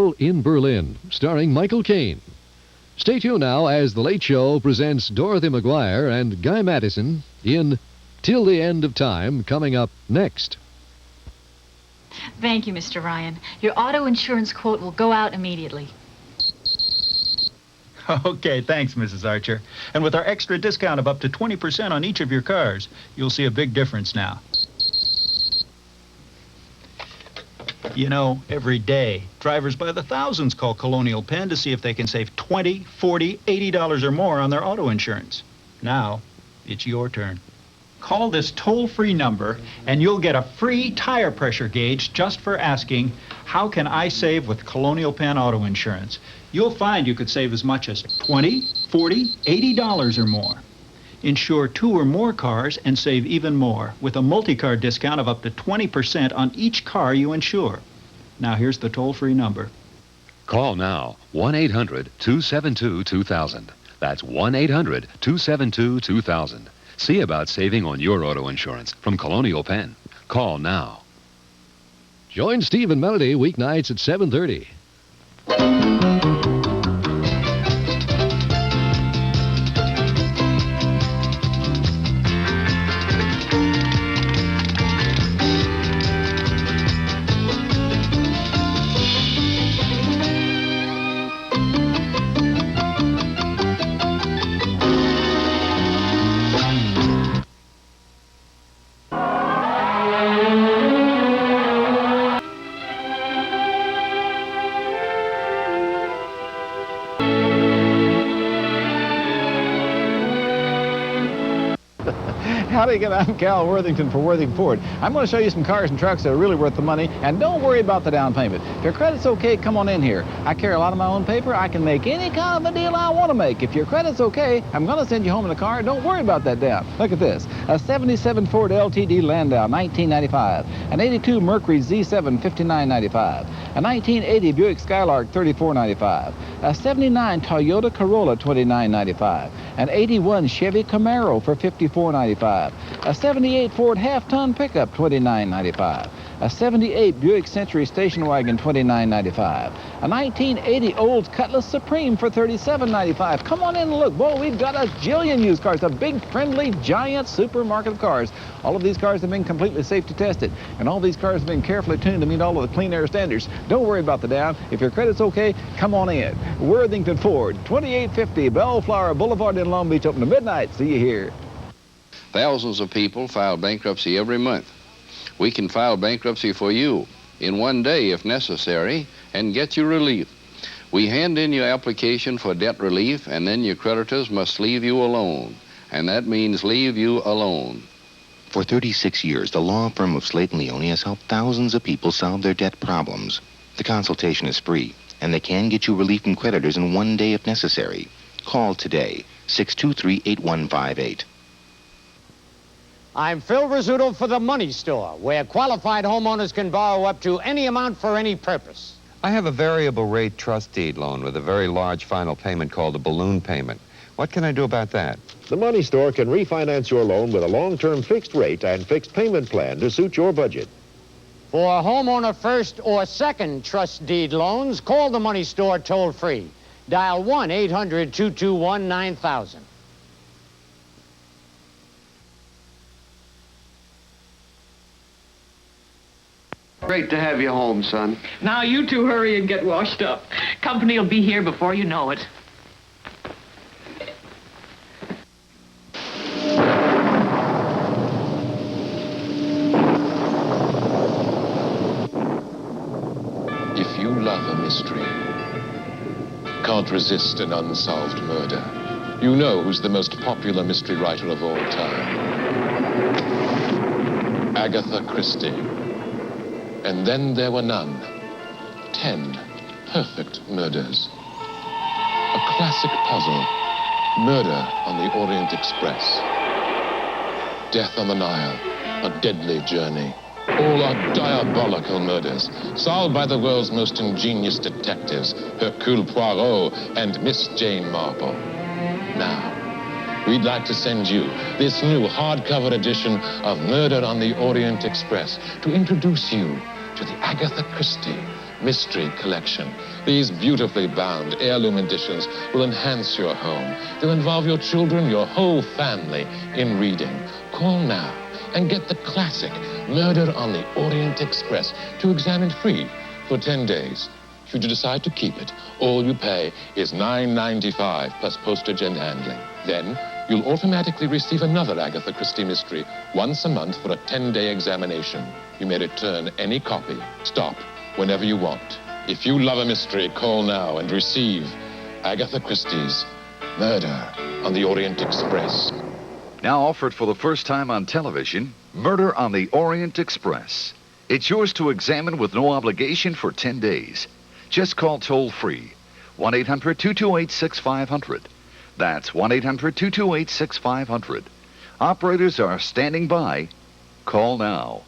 Carol in Berlin, starring Michael Caine. Stay tuned now as The Late Show presents Dorothy McGuire and Guy Madison in Till the End of Time, coming up next. Thank you, Mr. Ryan. Your auto insurance quote will go out immediately. Okay, thanks, Mrs. Archer. And with our extra discount of up to 20% on each of your cars, you'll see a big difference now. You know, every day, drivers by the thousands call Colonial Penn to see if they can save $20, $40, $80 or more on their auto insurance. Now, it's your turn. Call this toll-free number, and you'll get a free tire pressure gauge just for asking, how can I save with Colonial Penn auto insurance? You'll find you could save as much as $20, $40, $80 or more. Insure 2 or more cars and save even more with a multi-car discount of up to 20% on each car you insure. Now here's the toll-free number. Call now, 1-800-272-2000. That's 1-800-272-2000. See about saving on your auto insurance from Colonial Penn. Call now. Join Steve and Melody weeknights at 7:30. Howdy again, I'm Cal Worthington for Worthington Ford. I'm going to show you some cars and trucks that are really worth the money, and don't worry about the down payment. If your credit's okay, come on in here. I carry a lot of my own paper. I can make any kind of a deal I want to make. If your credit's okay, I'm going to send you home in a car. Don't worry about that down. Look at this. A 77 Ford LTD Landau, $19.95. An 82 Mercury Z7, $59.95. A 1980 Buick Skylark, $34.95. A 79 Toyota Corolla, $29.95. An 81 Chevy Camaro for $54.95. A 78 Ford half-ton pickup, $29.95. A 78 Buick Century station wagon, $29.95. A 1980 Olds Cutlass Supreme for $37.95. Come on in and look. Boy, we've got a jillion used cars, a big, friendly, giant supermarket of cars. All of these cars have been completely safety tested, and all these cars have been carefully tuned to meet all of the clean air standards. Don't worry about the down. If your credit's okay, come on in. Worthington Ford, 2850 Bellflower Boulevard in Long Beach, open to midnight. See you here. Thousands of people file bankruptcy every month. We can file bankruptcy for you in one day if necessary and get you relief. We hand in your application for debt relief, and then your creditors must leave you alone. And that means leave you alone. For 36 years, the law firm of Slate Leoni has helped thousands of people solve their debt problems. The consultation is free, and they can get you relief from creditors in one day if necessary. Call today, 623-8158. I'm Phil Rizzuto for the Money Store, where qualified homeowners can borrow up to any amount for any purpose. I have a variable rate trust deed loan with a very large final payment called a balloon payment. What can I do about that? The Money Store can refinance your loan with a long-term fixed rate and fixed payment plan to suit your budget. For homeowner first or second trust deed loans, call the Money Store toll-free. Dial 1-800-221-9000. Great to have you home, son. Now you two hurry and get washed up. Company will be here before you know it. If you love a mystery, can't resist an unsolved murder, you know who's the most popular mystery writer of all time. Agatha Christie. And then there were none. 10 perfect murders. A classic puzzle. Murder on the Orient Express. Death on the Nile. A deadly journey. All are diabolical murders, solved by the world's most ingenious detectives, Hercule Poirot and Miss Jane Marple. Now, we'd like to send you this new hardcover edition of Murder on the Orient Express to introduce you to the Agatha Christie mystery collection. These beautifully bound heirloom editions will enhance your home. They'll involve your children, your whole family in reading. Call now and get the classic Murder on the Orient Express to examine free for 10 days. Should you decide to keep it, all you pay is $9.95 plus postage and handling. Then you'll automatically receive another Agatha Christie mystery once a month for a 10-day examination. You may return any copy. Stop whenever you want. If you love a mystery, call now and receive Agatha Christie's Murder on the Orient Express. Now offered for the first time on television, Murder on the Orient Express. It's yours to examine with no obligation for 10 days. Just call toll-free, 1-800-228-6500. That's 1-800-228-6500. Operators are standing by. Call now.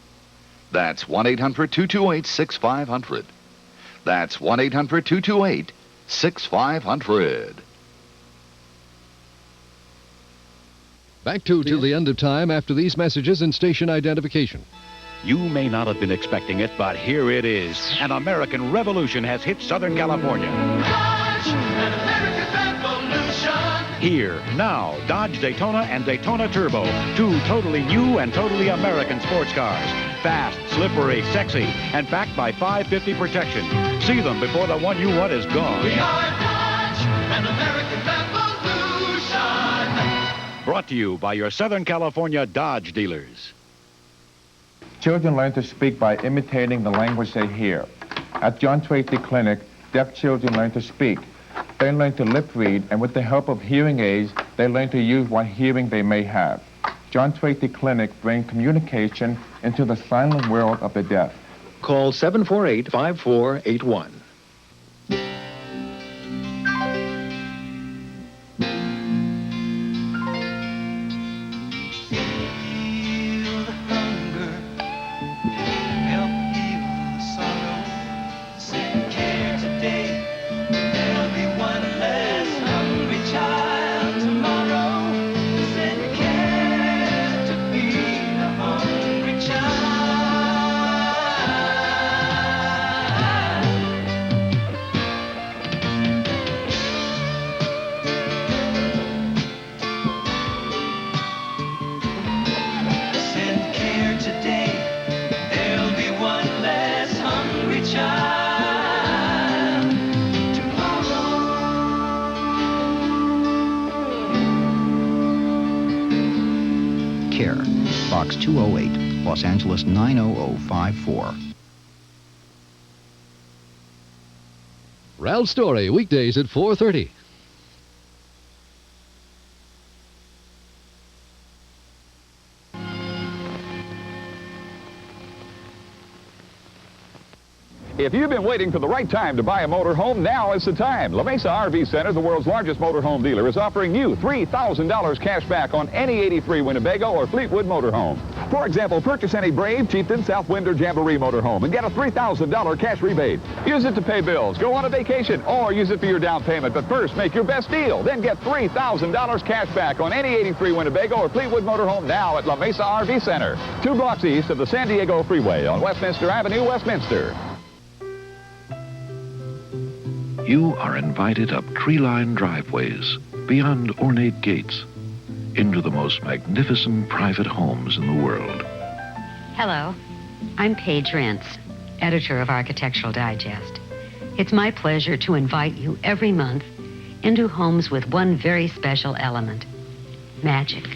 That's 1-800-228-6500. That's 1-800-228-6500. Back to Till the End of Time after these messages and station identification. You may not have been expecting it, but here it is. An American revolution has hit Southern California. Dodge, an American revolution. Here, now, Dodge Daytona and Daytona Turbo. Two totally new and totally American sports cars. Fast, slippery, sexy, and backed by 550 protection. See them before the one you want is gone. We are Dodge, an American revolution. Brought to you by your Southern California Dodge dealers. Children learn to speak by imitating the language they hear. At John Tracy Clinic, deaf children learn to speak. They learn to lip read, and with the help of hearing aids, they learn to use what hearing they may have. John Tracy Clinic brings communication into the silent world of the deaf. Call 748-5481. Box 208, Los Angeles 90054. Ralph's Story, weekdays at 4:30. If you've been waiting for the right time to buy a motorhome, now is the time. La Mesa RV Center, the world's largest motorhome dealer, is offering you $3,000 cash back on any 83 Winnebago or Fleetwood motorhome. For example, purchase any Brave, Chieftain, Southwind, or Jamboree motorhome and get a $3,000 cash rebate. Use it to pay bills, go on a vacation, or use it for your down payment. But first, make your best deal. Then get $3,000 cash back on any 83 Winnebago or Fleetwood motorhome now at La Mesa RV Center, 2 blocks east of the San Diego Freeway on Westminster Avenue, Westminster. You are invited up tree-lined driveways, beyond ornate gates, into the most magnificent private homes in the world. Hello, I'm Paige Rents, editor of Architectural Digest. It's my pleasure to invite you every month into homes with one very special element, magic.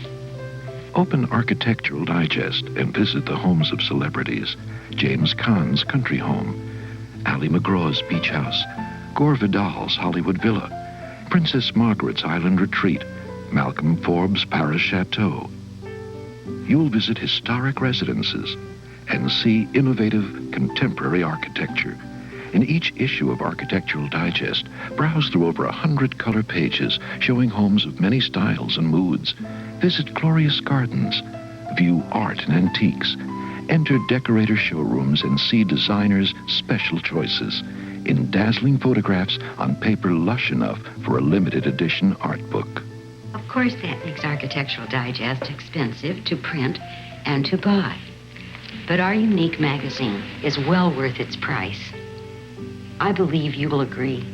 Open Architectural Digest and visit the homes of celebrities. James Caan's country home, Ali McGraw's beach house, Gore Vidal's Hollywood Villa, Princess Margaret's Island Retreat, Malcolm Forbes' Paris Chateau. You'll visit historic residences and see innovative, contemporary architecture. In each issue of Architectural Digest, browse through over 100 color pages showing homes of many styles and moods. Visit glorious gardens, view art and antiques, enter decorator showrooms and see designers' special choices in dazzling photographs on paper lush enough for a limited edition art book. Of course, that makes Architectural Digest expensive to print and to buy. But our unique magazine is well worth its price. I believe you will agree.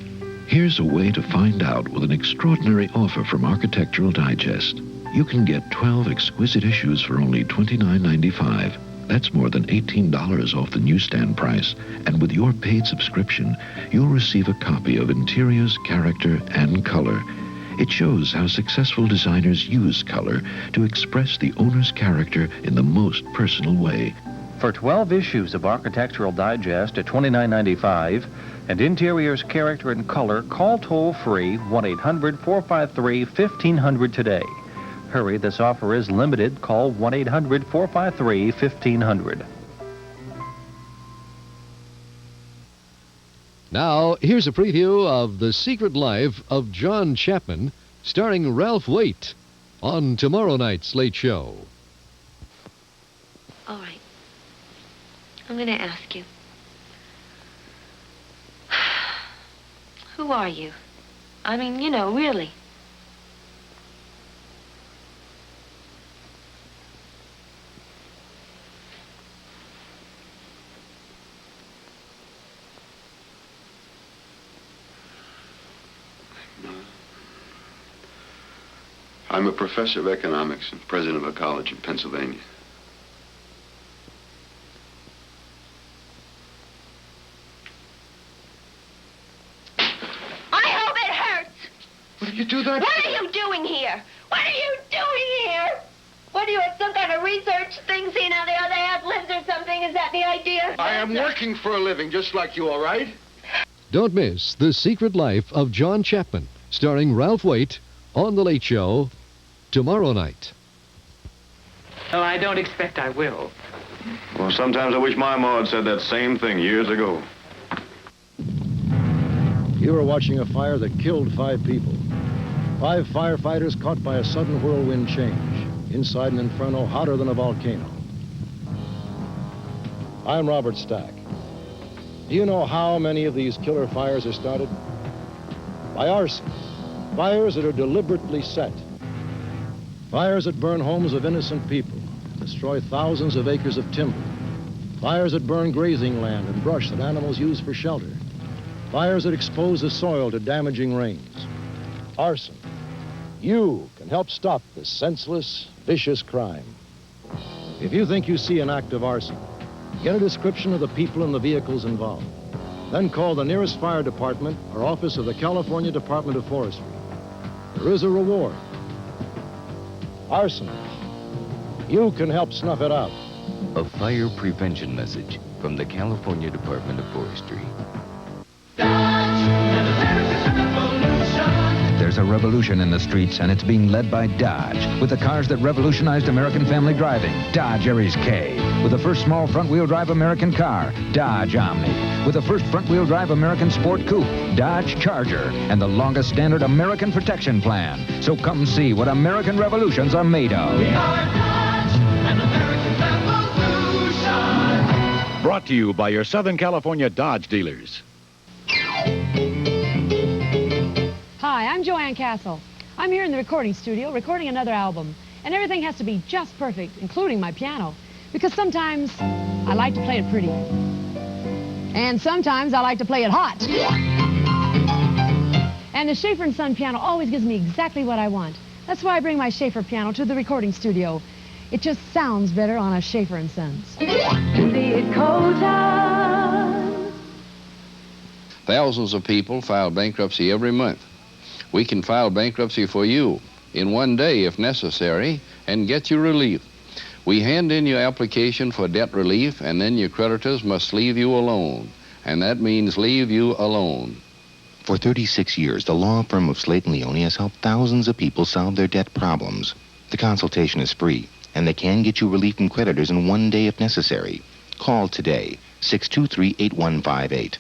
Here's a way to find out with an extraordinary offer from Architectural Digest. You can get 12 exquisite issues for only $29.95. That's more than $18 off the newsstand price. And with your paid subscription, you'll receive a copy of Interiors, Character, and Color. It shows how successful designers use color to express the owner's character in the most personal way. For 12 issues of Architectural Digest at $29.95 and Interiors, Character, and Color, call toll-free 1-800-453-1500 today. Hurry, this offer is limited. Call 1-800-453-1500. Now, here's a preview of The Secret Life of John Chapman, starring Ralph Waite, on tomorrow night's Late Show. All right. I'm going to ask you. Who are you? I mean, you know, really. I'm a professor of economics and president of a college in Pennsylvania. I hope it hurts! What did you do that? What are you doing here? What are you doing here? What, do you have some kind of research thing, seeing how the other half lives or something? Is that the idea? I am working for a living, just like you, all right? Don't miss The Secret Life of John Chapman, starring Ralph Waite, on The Late Show, tomorrow night. Well, I don't expect I will. Well, sometimes I wish my ma had said that same thing years ago. You are watching a fire that killed 5 people. 5 firefighters caught by a sudden whirlwind change inside an inferno hotter than a volcano. I'm Robert Stack. Do you know how many of these killer fires are started? By arson. Fires that are deliberately set. Fires that burn homes of innocent people, destroy thousands of acres of timber. Fires that burn grazing land and brush that animals use for shelter. Fires that expose the soil to damaging rains. Arson. You can help stop this senseless, vicious crime. If you think you see an act of arson, get a description of the people and the vehicles involved. Then call the nearest fire department or office of the California Department of Forestry. There is a reward. Arson. You can help snuff it out. A fire prevention message from the California Department of Forestry. There's a revolution in the streets, and it's being led by Dodge. With the cars that revolutionized American family driving, Dodge Aries K. With the first small front-wheel drive American car, Dodge Omni. With the first front-wheel drive American sport coupe, Dodge Charger. And the longest standard American protection plan. So come see what American revolutions are made of. We are Dodge, an American revolution. Brought to you by your Southern California Dodge dealers. Hi, I'm Joanne Castle. I'm here in the recording studio recording another album, and everything has to be just perfect, including my piano, because sometimes I like to play it pretty, and sometimes I like to play it hot. And the Schaefer & Son piano always gives me exactly what I want. That's why I bring my Schaefer piano to the recording studio. It just sounds better on a Schaefer & Sons. Thousands of people file bankruptcy every month. We can file bankruptcy for you in one day if necessary and get you relief. We hand in your application for debt relief, and then your creditors must leave you alone. And that means leave you alone. For 36 years, the law firm of Slate Leoni has helped thousands of people solve their debt problems. The consultation is free, and they can get you relief from creditors in one day if necessary. Call today, 623-8158.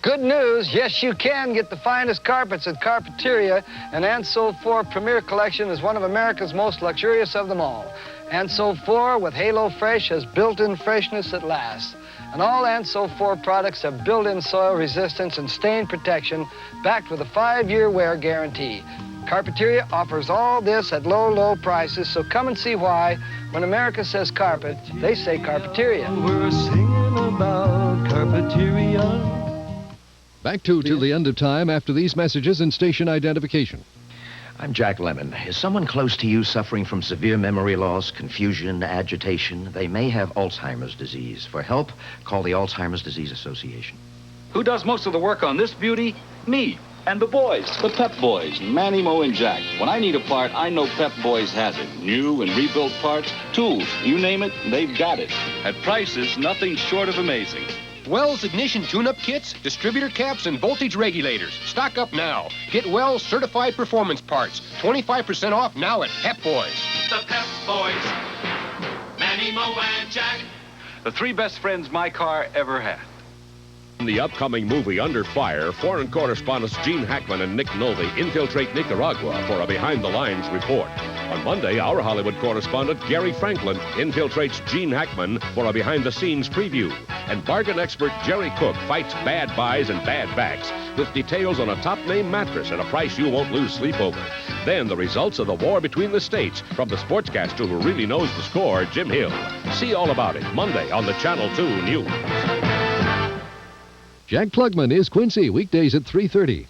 Good news, yes, you can get the finest carpets at Carpeteria, and Anso 4 Premier Collection is one of America's most luxurious of them all. Anso 4 with Halo Fresh has built-in freshness that lasts. And all Anso 4 products have built-in soil resistance and stain protection, backed with a 5-year wear guarantee. Carpeteria offers all this at low, low prices, so come and see why. When America says carpet, they say Carpeteria. We're singing about Carpeteria. Back to Till the End of Time after these messages and station identification. I'm Jack Lemmon. Is someone close to you suffering from severe memory loss, confusion, agitation? They may have Alzheimer's disease. For help, call the Alzheimer's Disease Association. Who does most of the work on this beauty? Me. And the boys, the Pep Boys, Manny, Mo, and Jack. When I need a part, I know Pep Boys has it. New and rebuilt parts, tools, you name it, they've got it. At prices nothing short of amazing. Wells ignition tune-up kits, distributor caps, and voltage regulators. Stock up now. Get Wells certified performance parts. 25% off now at Pep Boys. The Pep Boys, Manny, Mo, and Jack. The three best friends my car ever had. In the upcoming movie Under Fire, foreign correspondents Gene Hackman and Nick Nolte infiltrate Nicaragua for a behind-the-lines report. On Monday, our Hollywood correspondent Gary Franklin infiltrates Gene Hackman for a behind-the-scenes preview. And bargain expert Jerry Cook fights bad buys and bad backs with details on a top-name mattress at a price you won't lose sleep over. Then the results of the war between the states from the sportscaster who really knows the score, Jim Hill. See all about it Monday on the Channel 2 News. Jack Klugman is Quincy, weekdays at 3:30.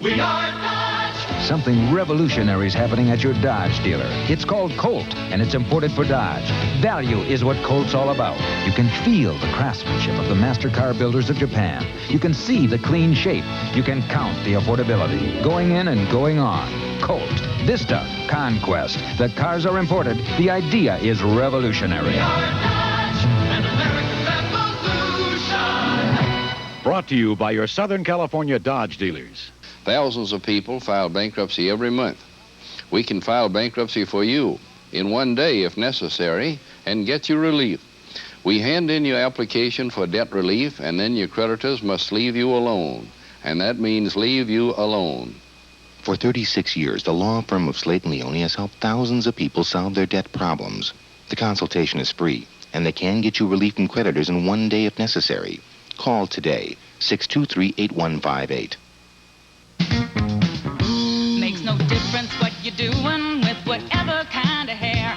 We are Dodge. Something revolutionary is happening at your Dodge dealer. It's called Colt, and it's imported for Dodge. Value is what Colt's all about. You can feel the craftsmanship of the master car builders of Japan. You can see the clean shape. You can count the affordability. Going in and going on. Colt, Vista, Conquest. The cars are imported. The idea is revolutionary. We are Dodge, an American revolution. Brought to you by your Southern California Dodge dealers. Thousands of people file bankruptcy every month. We can file bankruptcy for you in one day if necessary and get you relief. We hand in your application for debt relief, and then your creditors must leave you alone. And that means leave you alone. For 36 years, the law firm of Slate Leoni has helped thousands of people solve their debt problems. The consultation is free, and they can get you relief from creditors in one day if necessary. Call today, 623-8158. Makes no difference what you're doing with whatever kind of hair.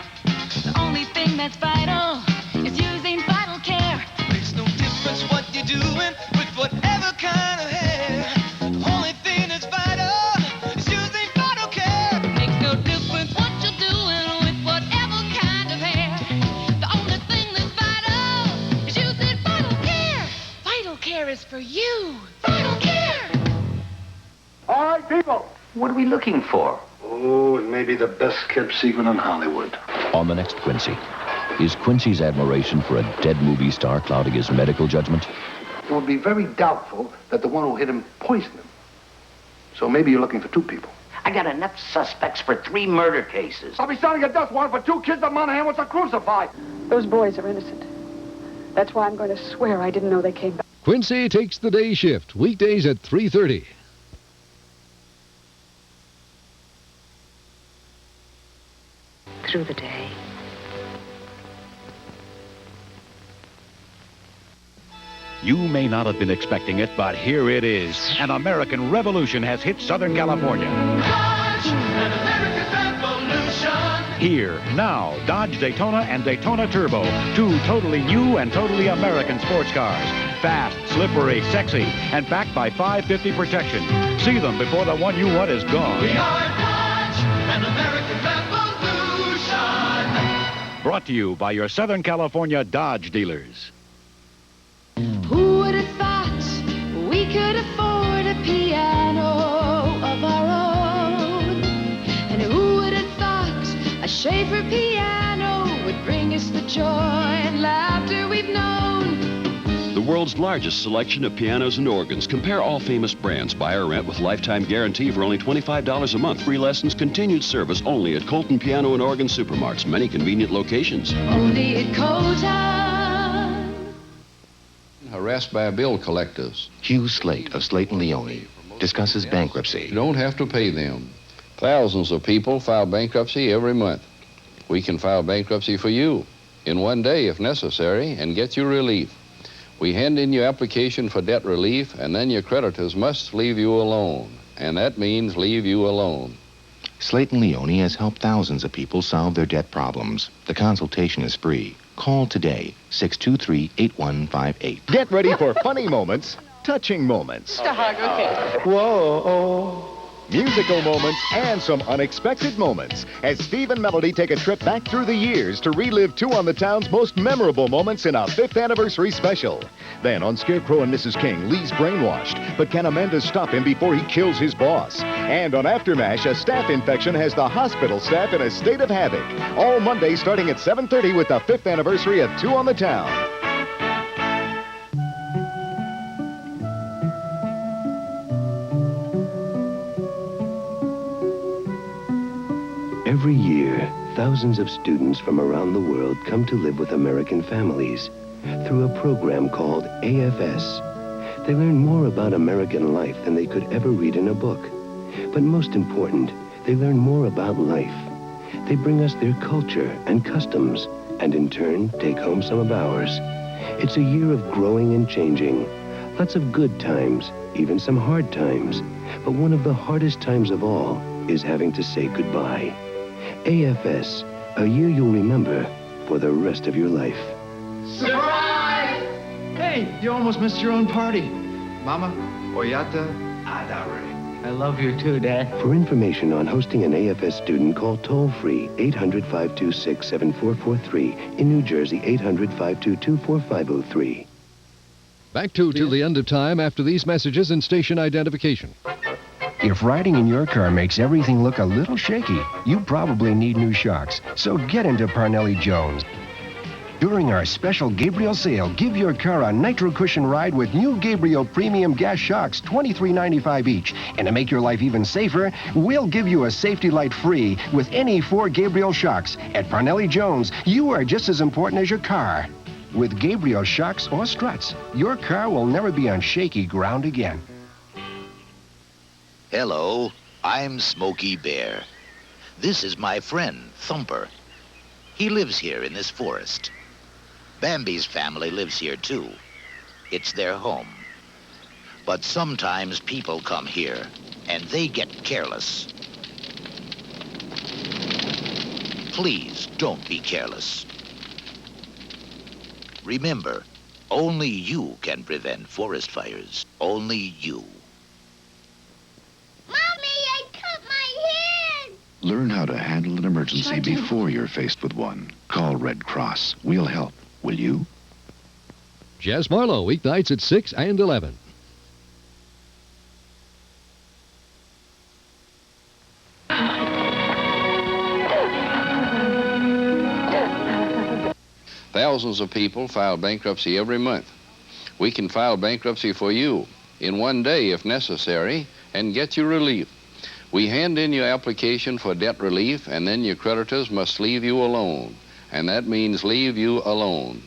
The only thing that's vital is using Vital Care. Makes no difference what you're doing with whatever kind of hair. The only thing that's vital is using Vital Care. Makes no difference what you're doing with whatever kind of hair. The only thing that's vital is using Vital Care. Vital Care is for you. Vital Care. All right, people. What are we looking for? Oh, it may be the best-kept secret in Hollywood. On the next Quincy, is Quincy's admiration for a dead movie star clouding his medical judgment? It would be very doubtful that the one who hit him poisoned him. So maybe you're looking for two people. I got enough suspects for 3 murder cases. I'll be signing a death warrant for 2 kids that Monahan wants to crucify. Those boys are innocent. That's why I'm going to swear I didn't know they came back. Quincy takes the day shift, weekdays at 3:30. Through the day. You may not have been expecting it, but here it is. An American revolution has hit Southern California. Dodge, an American revolution. Here, now, Dodge Daytona and Daytona Turbo. 2 totally new and totally American sports cars. Fast, slippery, sexy, and backed by 550 protection. See them before the one you want is gone. We are Dodge, an American revolution. Brought to you by your Southern California Dodge dealers. Who would have thought we could afford a piano of our own? And who would have thought a Schaefer piano would bring us the joy and laughter we've known? The world's largest selection of pianos and organs. Compare all famous brands. Buy or rent with lifetime guarantee for only $25 a month. Free lessons, continued service only at Colton Piano and Organ Supermarts. Many convenient locations. Only at Colton. Harassed by bill collectors. Hugh Slate of Slate Leoni discusses bankruptcy. You don't have to pay them. Thousands of people file bankruptcy every month. We can file bankruptcy for you in one day if necessary and get you relief. We hand in your application for debt relief, and then your creditors must leave you alone. And that means leave you alone. Slate Leoni has helped thousands of people solve their debt problems. The consultation is free. Call today, 623-8158. Get ready for funny moments, touching moments. Just a hug, okay. Whoa. Musical moments and some unexpected moments as Steve and Melody take a trip back through the years to relive two on the town's most memorable moments in a 5th anniversary special. Then on Scarecrow and Mrs. King, Lee's brainwashed, but can Amanda stop him before he kills his boss? And on AfterMash, a staph infection has the hospital staff in a state of havoc. All Monday starting at 7:30 with the 5th anniversary of Two on the Town. Every year, thousands of students from around the world come to live with American families through a program called AFS. They learn more about American life than they could ever read in a book. But most important, they learn more about life. They bring us their culture and customs, and in turn, take home some of ours. It's a year of growing and changing. Lots of good times, even some hard times. But one of the hardest times of all is having to say goodbye. AFS, a year you'll remember for the rest of your life. Surprise! Hey, you almost missed your own party. Mama, Oyata, Adare. I love you too, Dad. For information on hosting an AFS student, call toll-free 800-526-7443. In New Jersey, 800-522-4503. Back to Till the End of Time after these messages and station identification. If riding in your car makes everything look a little shaky, you probably need new shocks. So get into Parnelli Jones. During our special Gabriel sale, give your car a nitro cushion ride with new Gabriel premium gas shocks, $23.95 each. And to make your life even safer, we'll give you a safety light free with any 4 Gabriel shocks. At Parnelli Jones, you are just as important as your car. With Gabriel shocks or struts, your car will never be on shaky ground again. Hello, I'm Smokey Bear. This is my friend, Thumper. He lives here in this forest. Bambi's family lives here too. It's their home. But sometimes people come here, and they get careless. Please don't be careless. Remember, only you can prevent forest fires. Only you. Learn how to handle an emergency before you're faced with one. Call Red Cross. We'll help. Will you? Jazz Marlowe, weeknights at 6 and 11. Thousands of people file bankruptcy every month. We can file bankruptcy for you in one day if necessary and get you relief. We hand in your application for debt relief, and then your creditors must leave you alone. And that means leave you alone.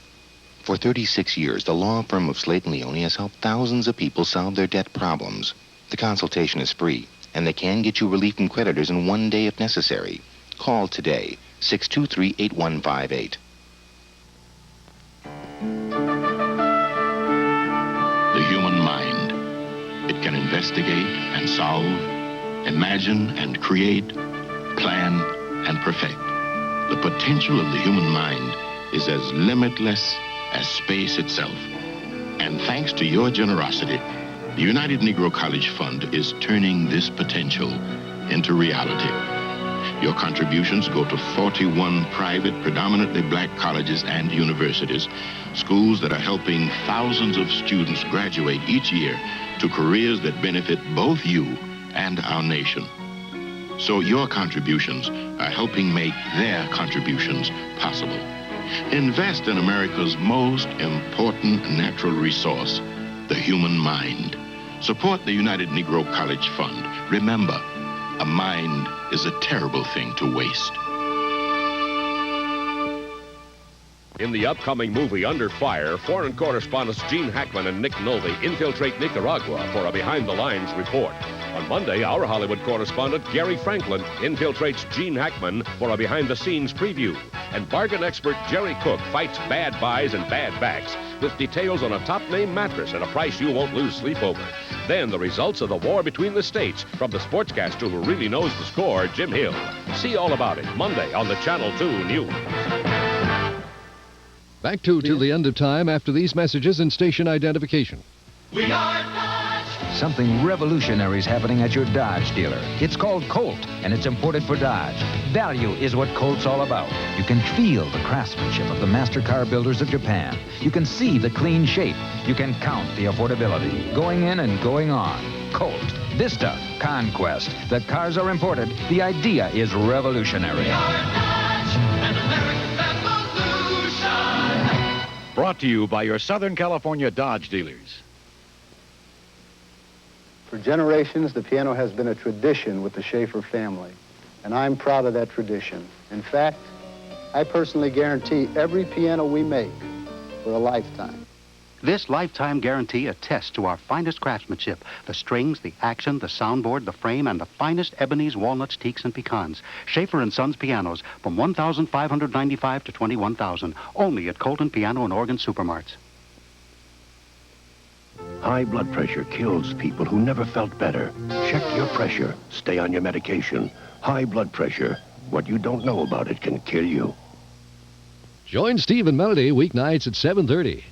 For 36 years, the law firm of Slate Leoni has helped thousands of people solve their debt problems. The consultation is free, and they can get you relief from creditors in one day if necessary. Call today, 623-8158. The human mind. It can investigate and solve, imagine and create, plan and perfect. The potential of the human mind is as limitless as space itself. And thanks to your generosity, the United Negro College Fund is turning this potential into reality. Your contributions go to 41 private, predominantly black colleges and universities, schools that are helping thousands of students graduate each year to careers that benefit both you and our nation. So your contributions are helping make their contributions possible. Invest in America's most important natural resource, the human mind. Support the United Negro College Fund. Remember, a mind is a terrible thing to waste. In the upcoming movie Under Fire, foreign correspondents Gene Hackman and Nick Nolte infiltrate Nicaragua for a behind-the-lines report. On Monday, our Hollywood correspondent Gary Franklin infiltrates Gene Hackman for a behind-the-scenes preview. And bargain expert Jerry Cook fights bad buys and bad backs with details on a top-name mattress at a price you won't lose sleep over. Then the results of the war between the states from the sportscaster who really knows the score, Jim Hill. See all about it Monday on the Channel 2 News. Back to Till the End of Time after these messages and station identification. We are Dodge. Something revolutionary is happening at your Dodge dealer. It's called Colt, and it's imported for Dodge. Value is what Colt's all about. You can feel the craftsmanship of the master car builders of Japan. You can see the clean shape. You can count the affordability. Going in and going on. Colt, Vista, Conquest. The cars are imported. The idea is revolutionary. We are Dodge, an American revolution. Brought to you by your Southern California Dodge dealers. For generations, the piano has been a tradition with the Schaefer family, and I'm proud of that tradition. In fact, I personally guarantee every piano we make for a lifetime. This lifetime guarantee attests to our finest craftsmanship, the strings, the action, the soundboard, the frame, and the finest ebonies, walnuts, teaks, and pecans. Schaefer & Sons pianos from $1,595 to $21,000, only at Colton Piano and Organ Supermarts. High blood pressure kills people who never felt better. Check your pressure. Stay on your medication. High blood pressure. What you don't know about it can kill you. Join Steve and Melody weeknights at 7:30.